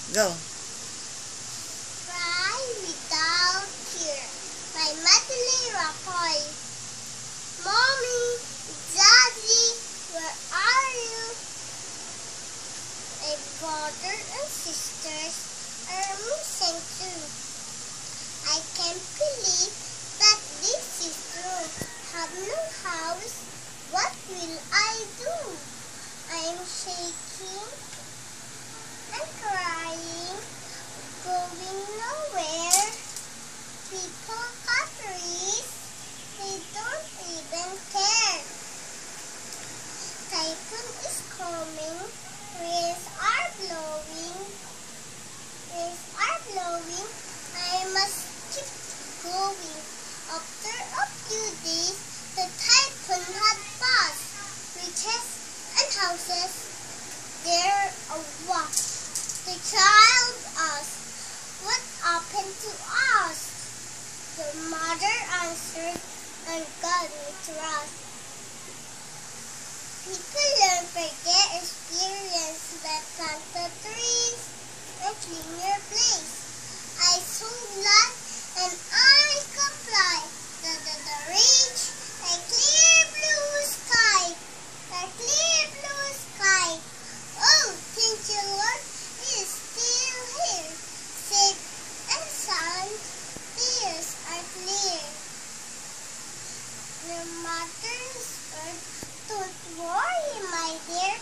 Go. Fly without fear by Madeline Rapoy. Mommy, Daddy, where are you? My brother and sisters are missing too. I can't believe that this is true. Have no house. What will I do? I'm shaking and crying, going nowhere. People cut trees, they don't even care. Typhoon is coming, winds are blowing. I must keep going. After a few days, the typhoon had passed. Bridges and houses, they're awash. The child asked, "What happened to us?" The mother answered, "On God we trust." People learn from their experience by planting trees and clean your place. I so glad and I can fly. The rich, a clear blue sky. A clear blue sky. Oh, thank you, Lord, is still here. Safe and sound, tears are clear. The mother whispered, "Don't worry, my dear.